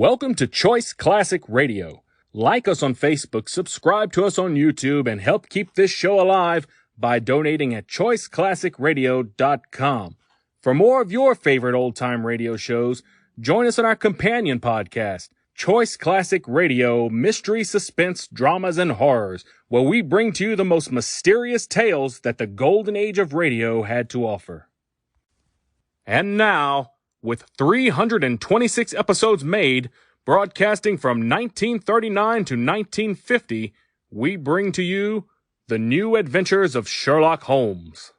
Welcome to Choice Classic Radio. Like us on Facebook, subscribe to us on YouTube, and help keep this show alive by donating at choiceclassicradio.com. For more of your favorite old-time radio shows, join us on our companion podcast, Choice Classic Radio, Mystery, Suspense, Dramas, and Horrors, where we bring to you the most mysterious tales that the golden age of radio had to offer. And now, with 326 episodes made, broadcasting from 1939 to 1950, we bring to you The New Adventures of Sherlock Holmes.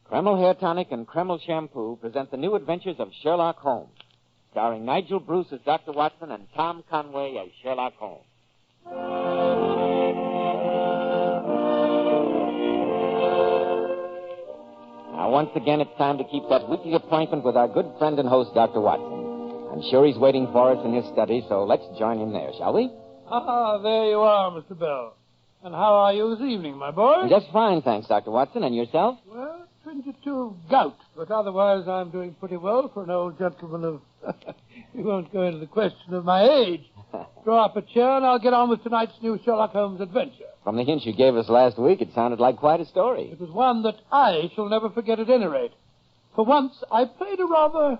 Kreml Hair Tonic and Kreml Shampoo present The New Adventures of Sherlock Holmes, starring Nigel Bruce as Dr. Watson and Tom Conway as Sherlock Holmes. Now, once again, it's time to keep that weekly appointment with our good friend and host, Dr. Watson. I'm sure he's waiting for us in his study, so let's join him there, shall we? Ah, there you are, Mr. Bell. And how are you this evening, my boy? Just fine, thanks, Dr. Watson. And yourself? Well, 22 of gout, but otherwise I'm doing pretty well for an old gentleman of... We won't go into the question of my age. Draw up a chair and I'll get on with tonight's new Sherlock Holmes adventure. From the hint you gave us last week, it sounded like quite a story. It was one that I shall never forget at any rate. For once, I played a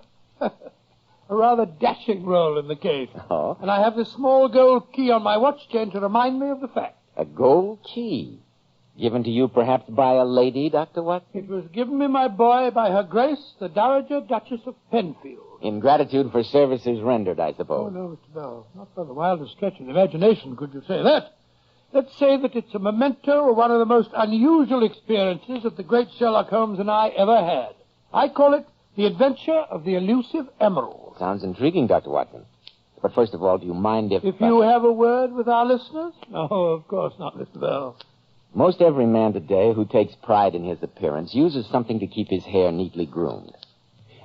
rather dashing role in the case. Oh? And I have this small gold key on my watch chain to remind me of the fact. A gold key? Given to you perhaps by a lady, Dr. Watson? It was given me, my boy, by Her Grace, the Dowager Duchess of Penfield. In gratitude for services rendered, I Oh, suppose. no, Mr. Bell. Not by the wildest stretch of the imagination could you say that. Let's say that it's a memento of one of the most unusual experiences that the great Sherlock Holmes and I ever had. I call it the adventure of the Elusive Emerald. Sounds intriguing, Dr. Watson. But first of all, do you mind if... If you have a word with our listeners? No, of course not, Mr. Bell. Most every man today who takes pride in his appearance uses something to keep his hair neatly groomed.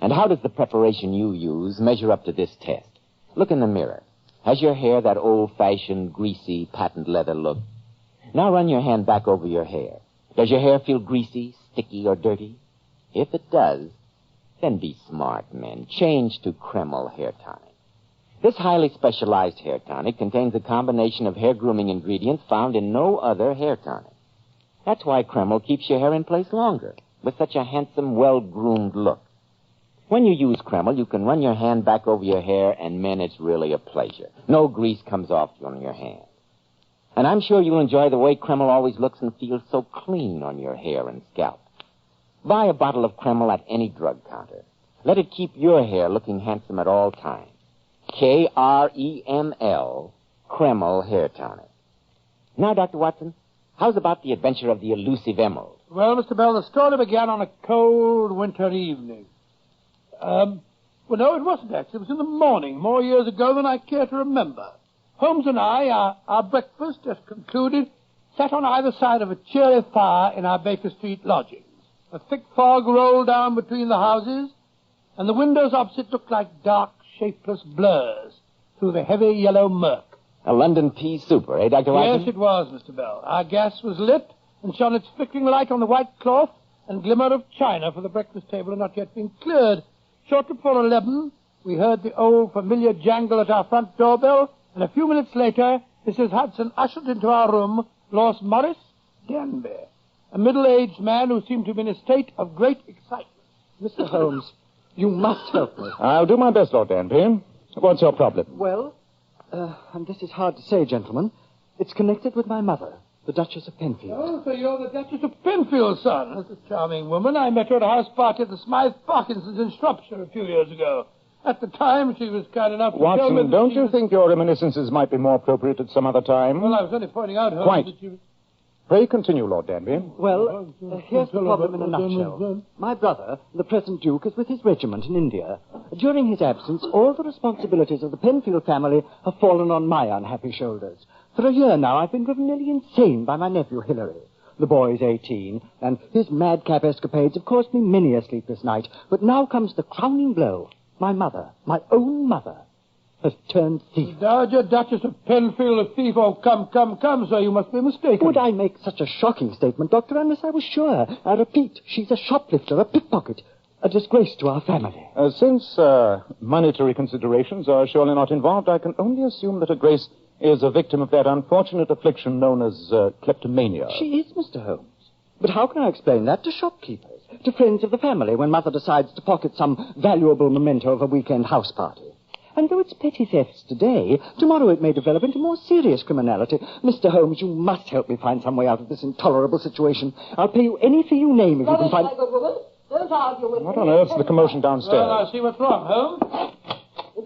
And how does the preparation you use measure up to this test? Look in the mirror. Has your hair that old-fashioned, greasy, patent leather look? Now run your hand back over your hair. Does your hair feel greasy, sticky, or dirty? If it does, then be smart, men. Change to Kreml Hair Tonic. This highly specialized hair tonic contains a combination of hair grooming ingredients found in no other hair tonic. That's why Kreml keeps your hair in place longer, with such a handsome, well-groomed look. When you use Kreml, you can run your hand back over your hair, and, men, it's really a pleasure. No grease comes off on your hand. And I'm sure you'll enjoy the way Kreml always looks and feels so clean on your hair and scalp. Buy a bottle of Kreml at any drug counter. Let it keep your hair looking handsome at all times. Kreml, Kreml Hair Tonic. Now, Dr. Watson, how's about the adventure of the Elusive Emerald? Well, Mr. Bell, the story began on a cold winter evening. Well, no, it wasn't actually. It was in the morning, more years ago than I care to remember. Holmes and I, our breakfast just concluded, sat on either side of a cheery fire in our Baker Street lodgings. A thick fog rolled down between the houses, and the windows opposite looked like dark, shapeless blurs through the heavy yellow murk. A London pea super, eh, Dr. Watson? Yes, it was, Mr. Bell. Our gas was lit and shone its flickering light on the white cloth and glimmer of china, for the breakfast table had not yet been cleared. Shortly before 11, we heard the old familiar jangle at our front doorbell, and a few minutes later, Mrs. Hudson ushered into our room Lord Morris Denby, a middle-aged man who seemed to be in a state of great excitement. Mr. Holmes, you must help me. I'll do my best, Lord Danby. What's your problem? Well, and this is hard to say, gentlemen, it's connected with my mother, the Duchess of Penfield. Oh, so you're the Duchess of Penfield, son. That's a charming woman. I met her at a house party at the Smythe Parkinson's in Shropshire a few years ago. At the time, she was kind enough to tell me Watson, that don't she you was... think your reminiscences might be more appropriate at some other time? Well, I was only pointing out, Holmes, Quite. that she was... Pray continue, Lord Danby. Well, here's the problem in a nutshell. My brother, the present Duke, is with his regiment in India. During his absence, all the responsibilities of the Penfield family have fallen on my unhappy shoulders. For a year now, I've been driven nearly insane by my nephew, Hilary. The boy's 18, and his madcap escapades have caused me many a sleepless night. But now comes the crowning blow. My mother, my own mother. has turned thief. The Dowager Duchess of Penfield, a thief? Oh, come, sir, you must be mistaken. Would I make such a shocking statement, Doctor, unless I was sure? I repeat, she's a shoplifter, a pickpocket, a disgrace to our family. Since monetary considerations are surely not involved, I can only assume that Her Grace is a victim of that unfortunate affliction known as kleptomania. She is, Mr. Holmes. But how can I explain that to shopkeepers, to friends of the family, when Mother decides to pocket some valuable memento of a weekend house party? And though it's petty thefts today, tomorrow it may develop into more serious criminality. Mr. Holmes, you must help me find some way out of this intolerable situation. I'll pay you any fee you name if you can find... My good woman. Don't argue with me. What on earth's the commotion downstairs? Well, I see what's wrong, Holmes.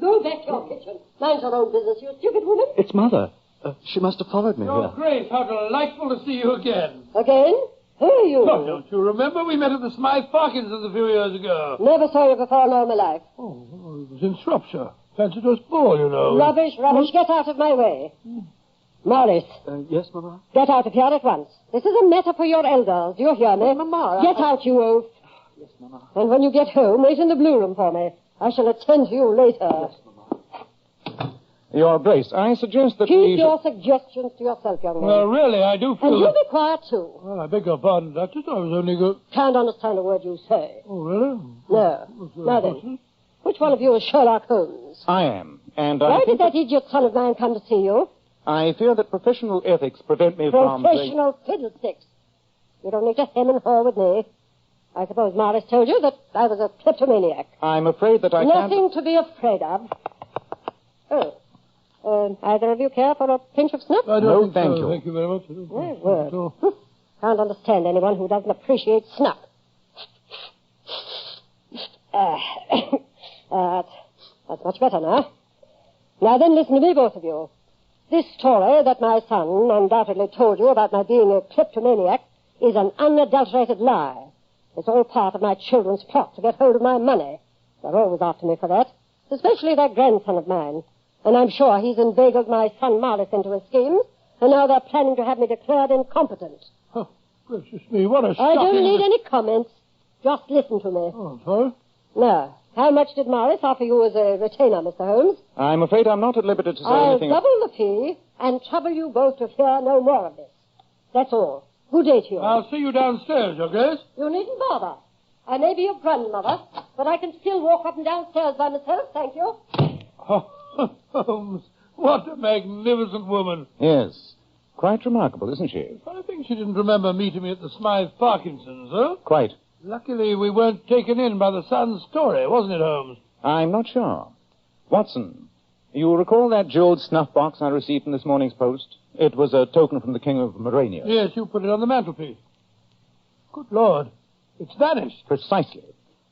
Go back to your kitchen. Mind your own business, you stupid woman. It's Mother. She must have followed me Your here. Grace, how delightful to see you again. Again? Who are you? Oh, don't you remember? We met at the Smythe Parkinson's a few years ago. Never saw you before in all my life. Oh, it was in Shropshire. Fancied us ball, you know. Rubbish. Get out of my way. Morris, Yes, Mama? get out of here at once. This is a matter for your elders. Do you hear me? Mama, Get out, you oaf. Yes, Mama. And when you get home, wait in the blue room for me. I shall attend to you later. Your Grace, I suggest that Keep your suggestions to yourself, young man. Well, really, I do And feel you that... be quiet, too. Well, I beg your pardon, Duchess. I was only go... Can't understand a word you say. Oh, really? No. Now then, which one of you is Sherlock Holmes? I am, and Why I did that idiot son of mine come to see you? I fear that professional ethics prevent me from... Professional fiddlesticks. You don't need to hem and haw with me. I suppose Morris told you that I was a kleptomaniac. I'm afraid that I can't... Nothing to be afraid of. Either of you care for a pinch of snuff? I don't No, think thank so. you. Thank you very much. My word. Can't understand anyone who doesn't appreciate snuff. That's much better now. Now then, listen to me, both of you. This story that my son undoubtedly told you about my being a kleptomaniac is an unadulterated lie. It's all part of my children's plot to get hold of my money. They're always after me for that, especially that grandson of mine. And I'm sure he's inveigled my son Morris into his schemes, and now they're planning to have me declared incompetent. Oh, gracious me, what a I shocking... don't need any comments. Just listen to me. Oh, sorry? Now, how much did Morris offer you as a retainer, Mr. Holmes? I'm afraid I'm not at liberty to say I'll anything... double the fee and trouble you both to hear no more of this. That's all. Good day to you. I'll see you downstairs, Your Grace. You needn't bother. I may be your grandmother, but I can still walk up and down stairs by myself, thank you. Oh, Holmes, what a magnificent woman. Yes. Quite remarkable, isn't she? I think she didn't remember meeting me at the Smythe Parkinson's, huh? Quite. Luckily, we weren't taken in by the son's story, wasn't it, Holmes? I'm not sure. Watson, you recall that jeweled snuff box I received in this morning's post? It was a token from the King of Morania. Yes, you put it on the mantelpiece. Good Lord, it's vanished. Precisely.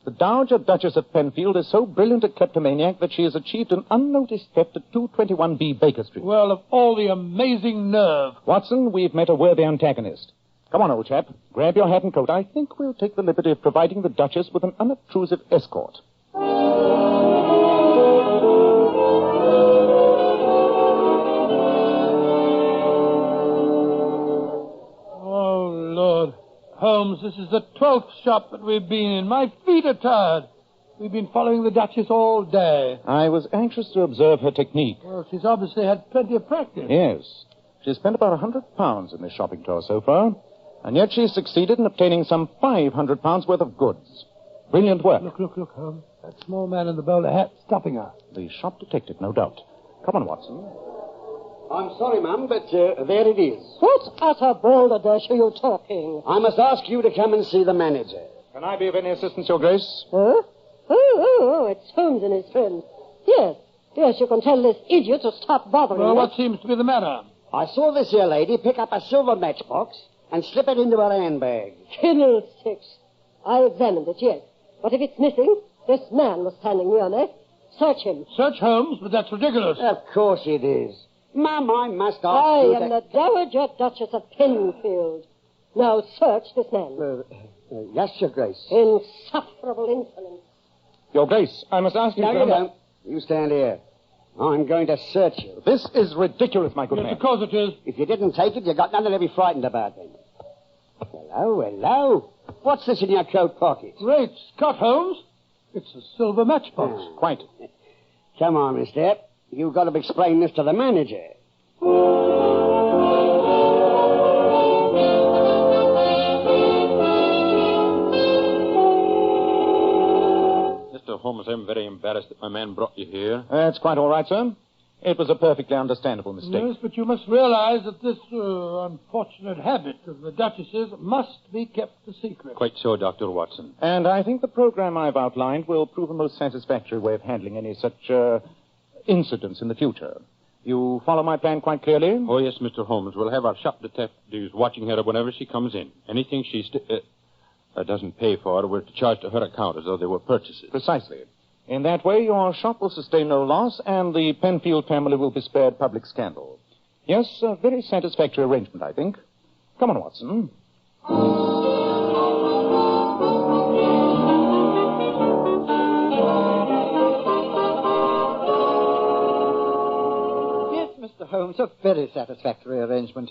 The Dowager Duchess of Penfield is so brilliant a kleptomaniac that she has achieved an unnoticed theft at 221B Baker Street. Well, of all the amazing nerve. Watson, we've met a worthy antagonist. Come on, old chap. Grab your hat and coat. I think we'll take the liberty of providing the Duchess with an unobtrusive escort. Oh, Lord. Holmes, this is the 12th shop that we've been in. My feet are tired. We've been following the Duchess all day. I was anxious to observe her technique. Well, she's obviously had plenty of practice. Yes. She's spent about £100 in this shopping tour so far, and yet she's succeeded in obtaining some £500 worth of goods. Brilliant work. Look, Holmes. That small man in the bowler hat stopping her. The shop detective, no doubt. Come on, Watson. I'm sorry, ma'am, but there it is. What utter balderdash are you talking? I must ask you to come and see the manager. Can I be of any assistance, Your Grace? Huh? Oh, it's Holmes and his friend. Yes, you can tell this idiot to stop bothering Well, me. what seems to be the matter? I saw this here lady pick up a silver matchbox and slip it into her handbag. Fiddlesticks. I examined it, yes. But if it's missing, this man was standing near me. Search him. Search Holmes, but that's ridiculous. Of course it is. Ma'am, I must ask I you am the Dowager Duchess of Penfield. Now search this man. Yes, Your Grace. Insufferable insolence. Your Grace, I must ask you... No, you don't. You stand here. I'm going to search you. This is ridiculous, my good Yes, man. of course it is. If you didn't take it, you got nothing to be frightened about then. Hello. What's this in your coat pocket? Great Scott, Holmes. It's a silver matchbox. Quite. Come on, mister. You've got to explain this to the manager. Mr. Holmes, I'm very embarrassed that my man brought you here. That's quite all right, sir. It was a perfectly understandable mistake. Yes, but you must realize that this unfortunate habit of the Duchess's must be kept a secret. Quite so, Dr. Watson. And I think the program I've outlined will prove a most satisfactory way of handling any such incidents in the future. You follow my plan quite clearly? Oh, yes, Mr. Holmes. We'll have our shop detectives watching her whenever she comes in. Anything she doesn't pay for, we're to charge to her account as though they were purchases. Precisely. In that way, your shop will sustain no loss, and the Penfield family will be spared public scandal. Yes, a very satisfactory arrangement, I think. Come on, Watson. Yes, Mr. Holmes, a very satisfactory arrangement.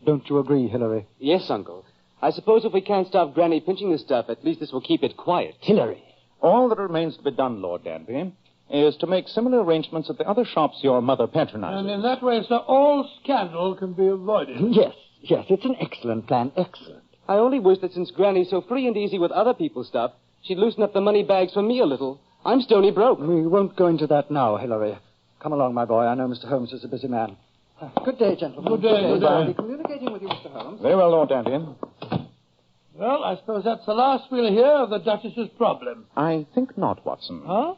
Don't you agree, Hilary? Yes, Uncle. I suppose if we can't stop Granny pinching the stuff, at least this will keep it quiet. Hilary. All that remains to be done, Lord Danby, is to make similar arrangements at the other shops your mother patronizes. And in that way, sir, all scandal can be avoided. Yes, it's an excellent plan, excellent. I only wish that since Granny's so free and easy with other people's stuff, she'd loosen up the money bags for me a little. I'm stony broke. We won't go into that now, Hilary. Come along, my boy. I know Mr. Holmes is a busy man. Good day, gentlemen. Good day, good day. I'll be communicating with you, Mr. Holmes. Very well, Lord Danby. Well, I suppose that's the last we'll hear of the Duchess's problem. I think not, Watson. Huh?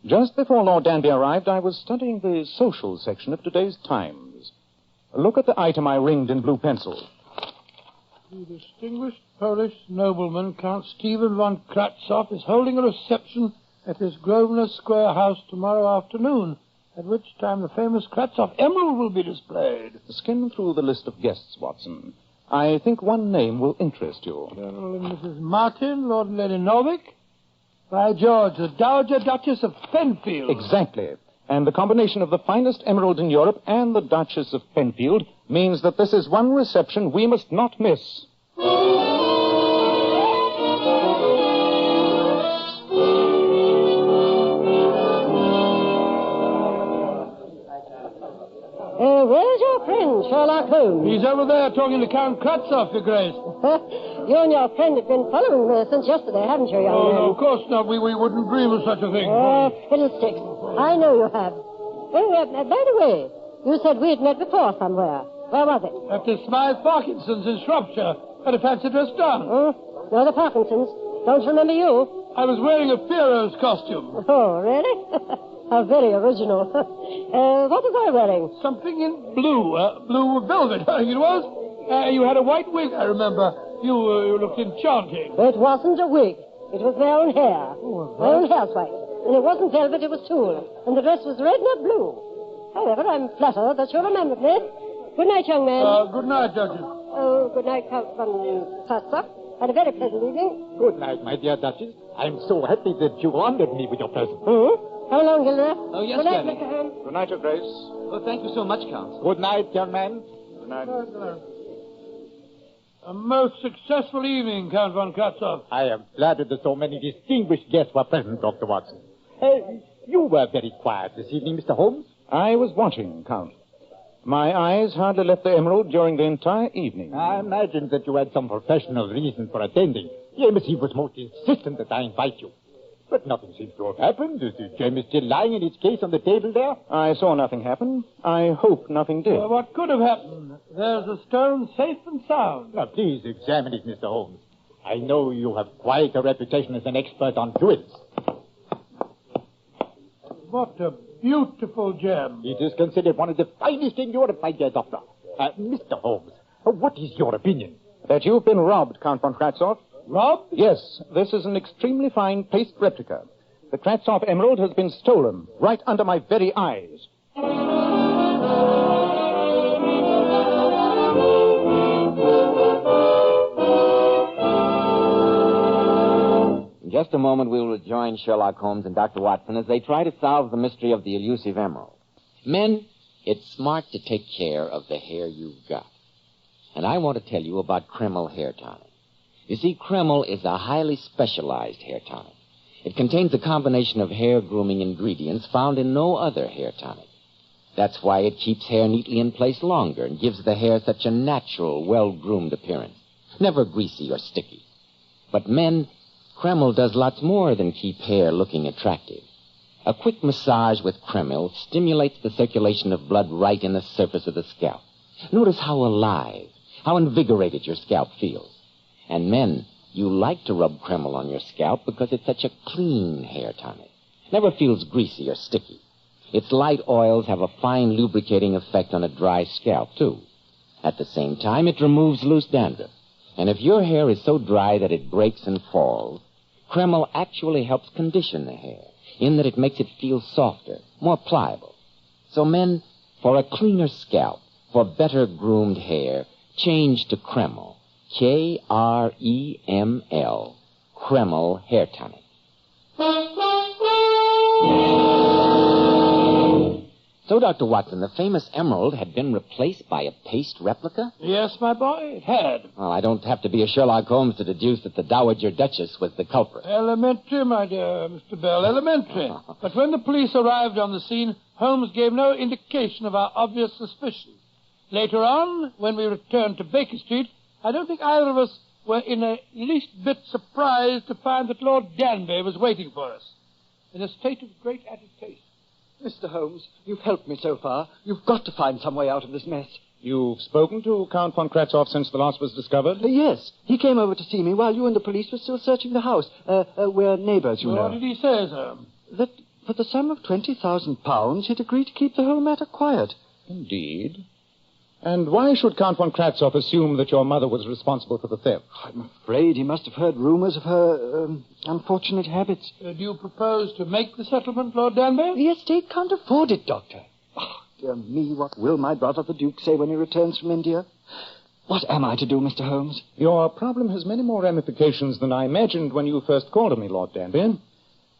Just before Lord Danby arrived, I was studying the social section of today's Times. Look at the item I ringed in blue pencil. The distinguished Polish nobleman, Count Stephen von Kratzoff, is holding a reception at his Grosvenor Square house tomorrow afternoon, at which time the famous Kratzoff emerald will be displayed. Skim through the list of guests, Watson. I think one name will interest you. Colonel and Mrs. Martin, Lord and Lady Norwich. By George, the Dowager Duchess of Penfield. Exactly. And the combination of the finest emerald in Europe and the Duchess of Penfield means that this is one reception we must not miss. Where's your friend, Sherlock Holmes? He's over there talking to Count Kratzoff, Your Grace. You and your friend have been following me since yesterday, haven't you, young man? No, of course not. We wouldn't dream of such a thing. Oh, fiddlesticks. I know you have. Oh, by the way, you said we'd met before somewhere. Where was it? At the Smythe Parkinson's in Shropshire. At a fancy dress down. No, the Parkinsons. Don't remember you. I was wearing a Pierrot's costume. Oh, really? How very original. What was I wearing? Something in blue. Blue velvet, I think it was. You had a white wig, I remember. You looked enchanting. It wasn't a wig. It was my own hair. My own hair's white. And it wasn't velvet, it was tulle. And the dress was red, not blue. However, I'm flattered that you remembered me. Good night, young man. Good night, Duchess. Oh, good night, Count von Kratzoff. Had a very pleasant evening. Good night, my dear Duchess. I'm so happy that you honored me with your presence. How long, Hilda? Oh, yes, Good night, Granny. Mr. Holmes. Good night, Your Grace. Oh, thank you so much, Count. Good night, young man. Good night. A most successful evening, Count von Kratzoff. I am flattered that so many distinguished guests were present, Dr. Watson. You were very quiet this evening, Mr. Holmes. I was watching, Count. My eyes hardly left the emerald during the entire evening. I imagined that you had some professional reason for attending. The embassy was most insistent that I invite you. But nothing seems to have happened. Is the gem still lying in its case on the table there? I saw nothing happen. I hope nothing did. Well, what could have happened? There's a stone safe and sound. Now, please examine it, Mr. Holmes. I know you have quite a reputation as an expert on jewels. What a beautiful gem. It is considered one of the finest in Europe, my dear doctor. Mr. Holmes, what is your opinion? That you've been robbed, Count von Kratzoff. Robbed? Yes, this is an extremely fine paste replica. The Kratzoff emerald has been stolen right under my very eyes. In just a moment, we will rejoin Sherlock Holmes and Dr. Watson as they try to solve the mystery of the elusive emerald. Men, it's smart to take care of the hair you've got. And I want to tell you about Kreml hair tonic. You see, Kreml is a highly specialized hair tonic. It contains a combination of hair grooming ingredients found in no other hair tonic. That's why it keeps hair neatly in place longer and gives the hair such a natural, well-groomed appearance. Never greasy or sticky. But men, Kreml does lots more than keep hair looking attractive. A quick massage with Kreml stimulates the circulation of blood right in the surface of the scalp. Notice how alive, how invigorated your scalp feels. And men, you like to rub Kreml on your scalp because it's such a clean hair tonic. Never feels greasy or sticky. Its light oils have a fine lubricating effect on a dry scalp, too. At the same time, it removes loose dandruff. And if your hair is so dry that it breaks and falls, Kreml actually helps condition the hair, in that it makes it feel softer, more pliable. So men, for a cleaner scalp, for better groomed hair, change to Kreml. Kreml. Kreml Hair Tonic. So, Dr. Watson, the famous emerald had been replaced by a paste replica? Yes, my boy, it had. Well, I don't have to be a Sherlock Holmes to deduce that the Dowager Duchess was the culprit. Elementary, my dear Mr. Bell, elementary. But when the police arrived on the scene, Holmes gave no indication of our obvious suspicion. Later on, when we returned to Baker Street, I don't think either of us were in the least bit surprised to find that Lord Danby was waiting for us, in a state of great agitation. Mr. Holmes, you've helped me so far. You've got to find some way out of this mess. You've spoken to Count von Kratzhoff since the loss was discovered? Yes. He came over to see me while you and the police were still searching the house. We're neighbors, you know. What did he say, sir? That for the sum of £20,000, he'd agreed to keep the whole matter quiet. Indeed. And why should Count von Kratzhoff assume that your mother was responsible for the theft? I'm afraid he must have heard rumors of her unfortunate habits. Do you propose to make the settlement, Lord Danby? The estate can't afford it, Doctor. Oh, dear me, what will my brother the Duke say when he returns from India? What am I to do, Mr. Holmes? Your problem has many more ramifications than I imagined when you first called on me, Lord Danby.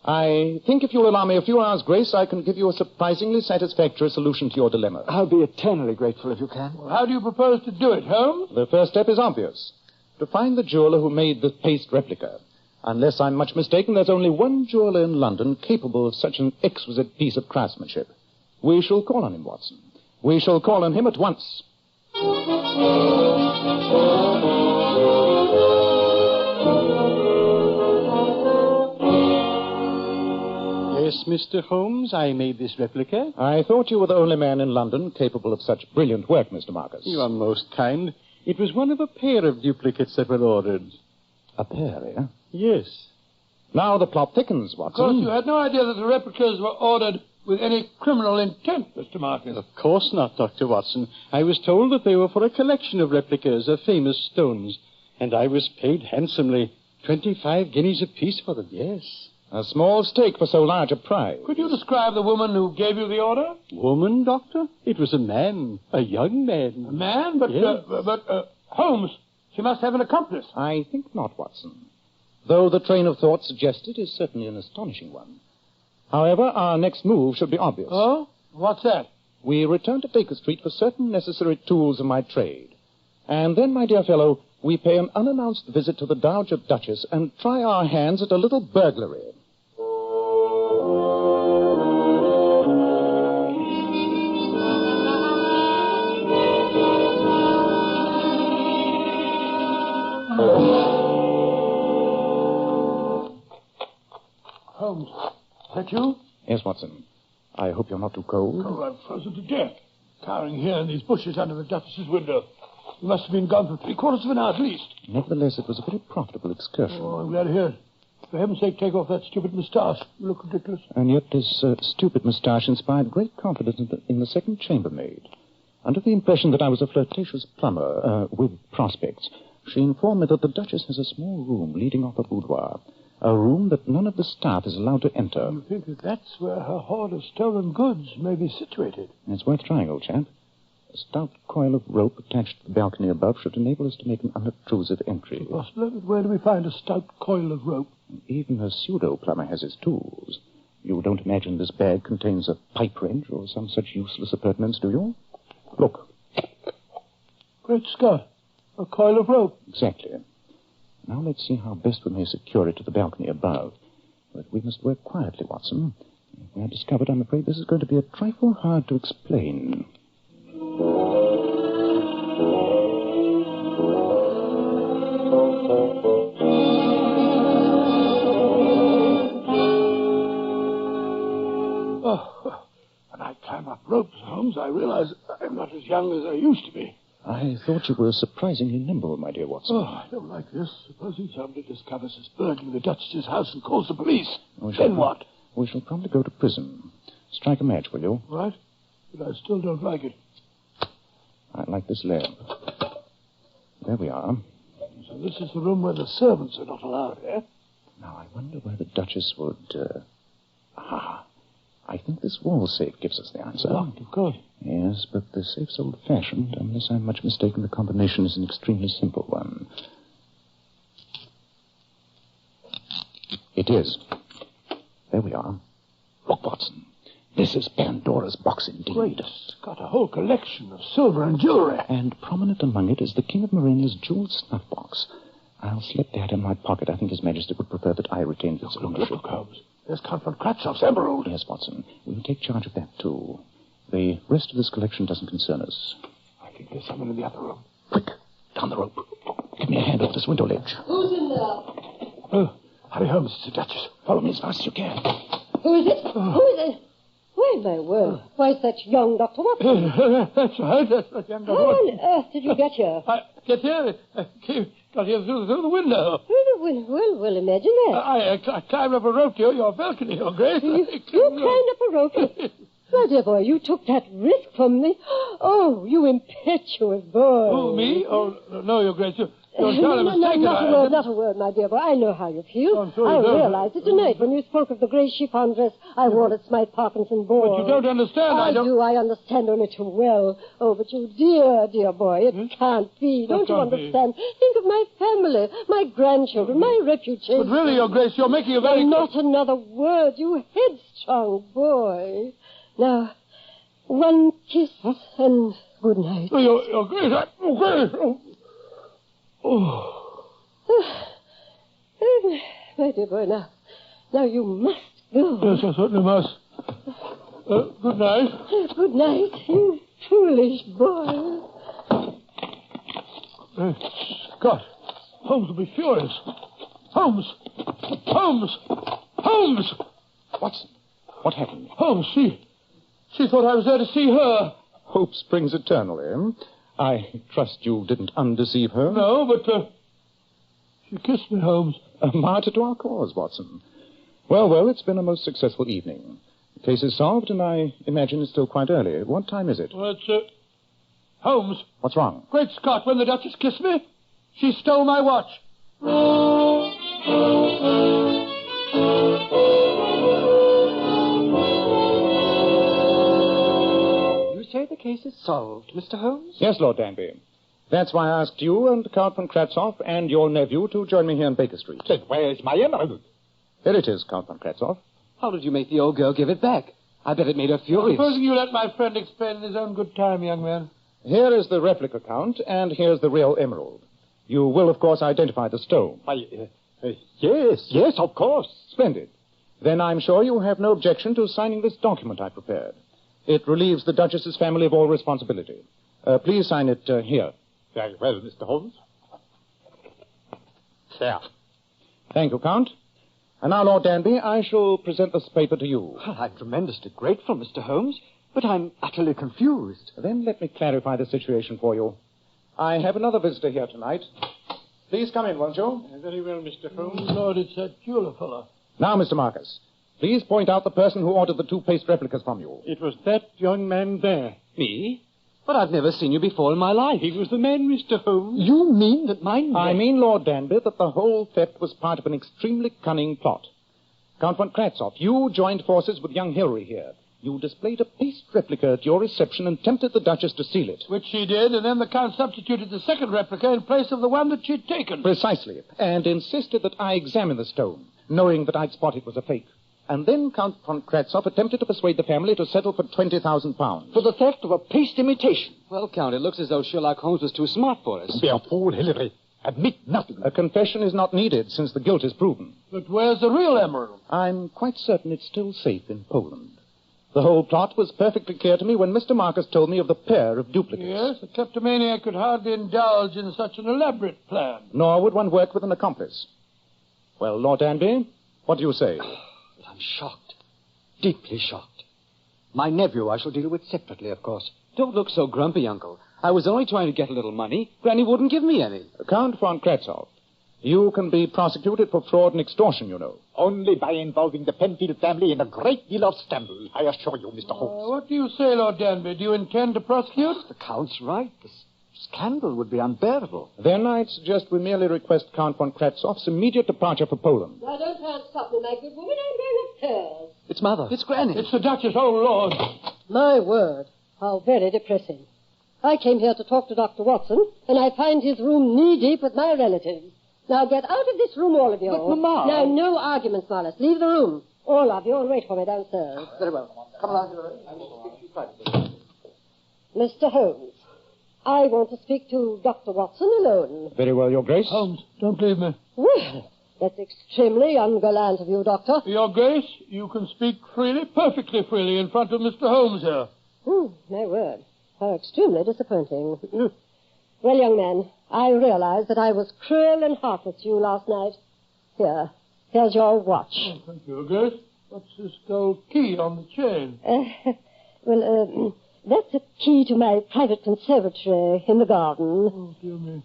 I think if you'll allow me a few hours' grace, I can give you a surprisingly satisfactory solution to your dilemma. I'll be eternally grateful if you can. Well, how do you propose to do it, Holmes? The first step is obvious. To find the jeweler who made the paste replica. Unless I'm much mistaken, there's only one jeweler in London capable of such an exquisite piece of craftsmanship. We shall call on him, Watson. We shall call on him at once. Yes, Mr. Holmes, I made this replica. I thought you were the only man in London capable of such brilliant work, Mr. Marcus. You are most kind. It was one of a pair of duplicates that were ordered. A pair, eh? Yes. Now the plot thickens, Watson. Of course, you had no idea that the replicas were ordered with any criminal intent, Mr. Marcus. Of course not, Dr. Watson. I was told that they were for a collection of replicas of famous stones, and I was paid handsomely. 25 guineas apiece for them, yes. A small stake for so large a prize. Could you describe the woman who gave you the order? Woman, Doctor? It was a man. A young man. A man? But, yes. Holmes, she must have an accomplice. I think not, Watson. Though the train of thought suggested is certainly an astonishing one. However, our next move should be obvious. Oh? What's that? We return to Baker Street for certain necessary tools of my trade. And then, my dear fellow, we pay an unannounced visit to the Dowager Duchess and try our hands at a little burglary. Holmes, is that you? Yes, Watson. I hope you're not too cold. Oh, I'm frozen to death. Cowering here in these bushes under the Duchess's window. You must have been gone for 3/4 of an hour at least. Nevertheless, it was a very profitable excursion. Oh, I'm glad to hear it. For heaven's sake, take off that stupid moustache. You look ridiculous. And yet this stupid moustache inspired great confidence in the second chambermaid. Under the impression that I was a flirtatious plumber with prospects, she informed me that the Duchess has a small room leading off a boudoir. A room that none of the staff is allowed to enter. You think that that's where her hoard of stolen goods may be situated? It's worth trying, old chap. A stout coil of rope attached to the balcony above should enable us to make an unobtrusive entry. Possible, but where do we find a stout coil of rope? Even a pseudo-plumber has his tools. You don't imagine this bag contains a pipe wrench or some such useless appurtenance, do you? Look. Great Scott. A coil of rope. Exactly. Now let's see how best we may secure it to the balcony above. But we must work quietly, Watson. If we are discovered, I'm afraid this is going to be a trifle hard to explain. Oh, when I climb up ropes, Holmes, I realize I'm not as young as I used to be. I thought you were surprisingly nimble, my dear Watson. Oh, I don't like this. Supposing somebody discovers us burgling the Duchess's house and calls the police. Then what? We shall probably go to prison. Strike a match, will you? Right. But I still don't like it. I like this lamp. There we are. So this is the room where the servants are not allowed, eh? Now, I wonder where the Duchess would... I think this wall safe gives us the answer. Locked, of course. Yes, but the safe's old-fashioned. Unless I'm much mistaken, the combination is an extremely simple one. It is. There we are. Look, Watson. This is Pandora's box indeed. Great. It's got a whole collection of silver and jewelry. And prominent among it is the King of Morenia's jeweled snuff box. I'll slip that in my pocket. I think His Majesty would prefer that I retain its ownership. Look, Holmes. There's Count von Kratzhoff's emerald. Yes, Watson. We'll take charge of that, too. The rest of this collection doesn't concern us. I think there's someone in the other room. Quick, down the rope. Give me a hand off this window ledge. Who's in there? Oh, hurry, Holmes. It's the Duchess. Follow me as fast as you can. Who is it? Who is it? Why, my word. Why, it's that young Dr. Watson. That's right. That's that young Dr. How Watson. on earth did you get here? I get here. Got here through the window. Well, imagine that. I climbed up a rope to your balcony, Your Grace. You climbed up a rope? My dear boy, you took that risk from me. Oh, you impetuous boy. Oh, me? Oh, no, Your Grace. You're entirely mistaken. Not a word, my dear boy. I know how you feel. I realized it tonight when you spoke of the grey chiffon dress I wore at Smythe Parkinson ball. But you don't understand. I do. I understand only too well. Oh, but you dear boy, it can't be. Don't you understand? Think of my family, my grandchildren, my reputation. But really, Your Grace, you're making a very... Not another word, you headstrong boy. Now, one kiss and good night. Oh, Your Grace, Your Grace. Oh. My dear boy, now you must go. Yes, I certainly must. Good night. Good night, you foolish boy. Scott, Holmes will be furious. Holmes! Watson, what happened? Holmes, she thought I was there to see her. Hope springs eternal, eh? I trust you didn't undeceive her. No, but she kissed me, Holmes. A martyr to our cause, Watson. Well, it's been a most successful evening. The case is solved, and I imagine it's still quite early. What time is it? Well, it's, Holmes. What's wrong? Great Scott, when the Duchess kissed me, she stole my watch. Say the case is solved, Mr. Holmes? Yes, Lord Danby. That's why I asked you and Count von Kratzhoff and your nephew to join me here in Baker Street. Then where's my emerald? Here it is, Count von Kratzhoff. How did you make the old girl give it back? I bet it made her furious. Supposing you let my friend explain in his own good time, young man. Here is the replica, Count, and here's the real emerald. You will, of course, identify the stone. Yes, of course. Splendid. Then I'm sure you have no objection to signing this document I prepared. It relieves the Duchess's family of all responsibility. Please sign it here. Very well, Mr. Holmes. There. Thank you, Count. And now, Lord Danby, I shall present this paper to you. Well, I'm tremendously grateful, Mr. Holmes, but I'm utterly confused. Then let me clarify the situation for you. I have another visitor here tonight. Please come in, won't you? Very well, Mr. Holmes. Lord, it's that jeweler fellow. Now, Mr. Marcus, please point out the person who ordered the two paste replicas from you. It was that young man there. Me? But I've never seen you before in my life. He was the man, Mr. Holmes. You mean that mine... I mean, Lord Danby, that the whole theft was part of an extremely cunning plot. Count von Kratzhoff, you joined forces with young Hilary here. You displayed a paste replica at your reception and tempted the Duchess to seal it. Which she did, and then the Count substituted the second replica in place of the one that she'd taken. Precisely. And insisted that I examine the stone, knowing that I'd spot it was a fake. And then Count von Kratzhoff attempted to persuade the family to settle for £20,000. For the theft of a paste imitation. Well, Count, it looks as though Sherlock Holmes was too smart for us. Be a fool, Hilary. Admit nothing. A confession is not needed since the guilt is proven. But where's the real emerald? I'm quite certain it's still safe in Poland. The whole plot was perfectly clear to me when Mr. Marcus told me of the pair of duplicates. Yes, a kleptomaniac could hardly indulge in such an elaborate plan. Nor would one work with an accomplice. Well, Lord Danby, what do you say? I'm shocked. Deeply shocked. My nephew I shall deal with separately, of course. Don't look so grumpy, Uncle. I was only trying to get a little money. Granny wouldn't give me any. Count von Kratzov, you can be prosecuted for fraud and extortion, you know. Only by involving the Penfield family in a great deal of scandal, I assure you, Mr. Holmes. What do you say, Lord Danby? Do you intend to prosecute? The Count's right. The scandal would be unbearable. Then I'd suggest we merely request Count von Kratzov's immediate departure for Poland. Now, don't try and stop me, my good woman. I'm going upstairs. It's Mother. It's Granny. It's the Duchess, oh, Lord. My word, how very depressing. I came here to talk to Dr. Watson, and I find his room knee-deep with my relatives. Now get out of this room, all of you. But, Mamma... Now, no arguments, Wallace. Leave the room. All of you, and wait for me downstairs. Very well. Come along here. Mr. Holmes, I want to speak to Dr. Watson alone. Very well, Your Grace. Holmes, don't leave me. Well, that's extremely ungallant of you, Doctor. Your Grace, you can speak freely, perfectly freely, in front of Mr. Holmes here. My word. How extremely disappointing. Well, young man, I realize that I was cruel and heartless to you last night. Here's your watch. Oh, thank you, Your Grace. What's this gold key on the chain? That's a key to my private conservatory in the garden. Oh, dear me.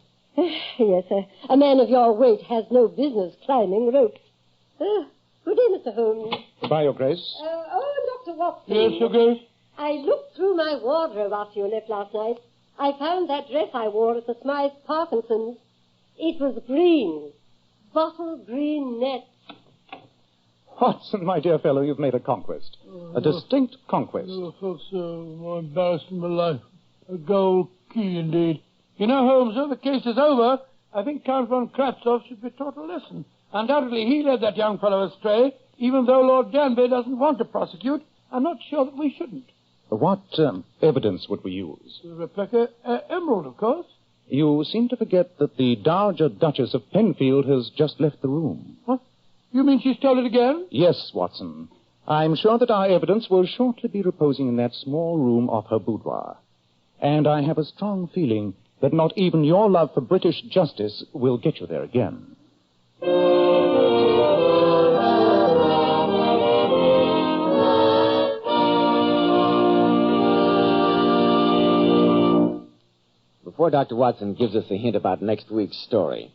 Yes, a man of your weight has no business climbing ropes. Good day, Mr. Holmes. Goodbye, Your Grace. Dr. Watson. Yes, Your Grace? I looked through my wardrobe after you left last night. I found that dress I wore at the Smythe Parkinson's. It was green. Bottle green net. Watson, my dear fellow, you've made a conquest. A distinct conquest. I felt so more embarrassed in my life. A gold key, indeed. You know, Holmes, though the case is over, I think Count von Kratzov should be taught a lesson. Undoubtedly, he led that young fellow astray, even though Lord Danby doesn't want to prosecute. I'm not sure that we shouldn't. What evidence would we use? The replica emerald, of course. You seem to forget that the Dowager Duchess of Penfield has just left the room. What? You mean she stole it again? Yes, Watson. I'm sure that our evidence will shortly be reposing in that small room off her boudoir. And I have a strong feeling that not even your love for British justice will get you there again. Before Dr. Watson gives us a hint about next week's story,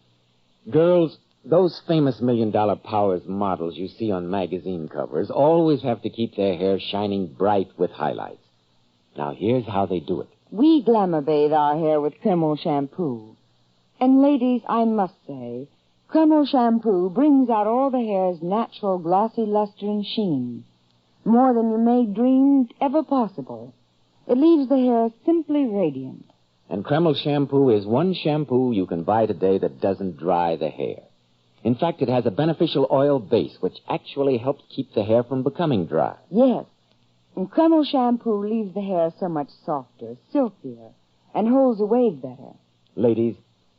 girls, those famous $1 Million Powers models you see on magazine covers always have to keep their hair shining bright with highlights. Now, here's how they do it. We glamour bathe our hair with Kreml shampoo. And ladies, I must say, Kreml shampoo brings out all the hair's natural glossy luster and sheen. More than you may dream ever possible. It leaves the hair simply radiant. And Kreml shampoo is one shampoo you can buy today that doesn't dry the hair. In fact, it has a beneficial oil base which actually helps keep the hair from becoming dry. Yes. And Kreml shampoo leaves the hair so much softer, silkier, and holds a wave better. Ladies,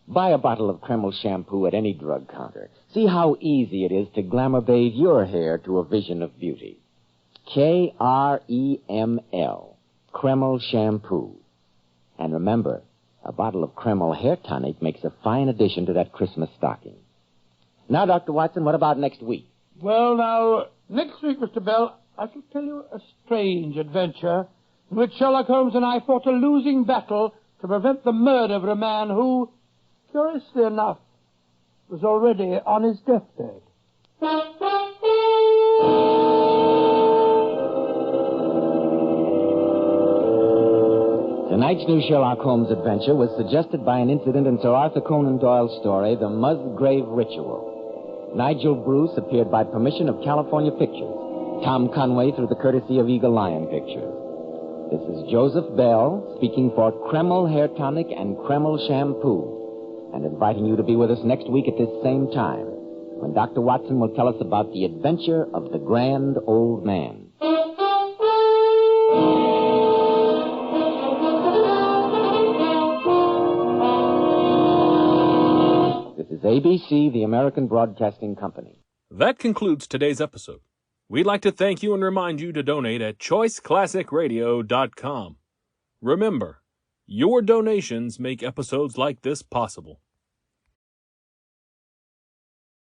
buy a bottle of Kreml shampoo at any drug counter. See how easy it is to glamour bathe your hair to a vision of beauty. Kreml, Kreml shampoo. And remember, a bottle of Kreml hair tonic makes a fine addition to that Christmas stocking. Now, Dr. Watson, what about next week? Well, now, next week, Mr. Bell, I shall tell you a strange adventure in which Sherlock Holmes and I fought a losing battle to prevent the murder of a man who, curiously enough, was already on his deathbed. Tonight's new Sherlock Holmes adventure was suggested by an incident in Sir Arthur Conan Doyle's story, The Musgrave Ritual. Nigel Bruce appeared by permission of California Pictures. Tom Conway through the courtesy of Eagle Lion Pictures. This is Joseph Bell speaking for Kreml Hair Tonic and Kreml Shampoo, and inviting you to be with us next week at this same time, when Dr. Watson will tell us about the adventure of the Grand Old Man. ABC, the American Broadcasting Company. That concludes today's episode. We'd like to thank you and remind you to donate at choiceclassicradio.com. Remember, your donations make episodes like this possible.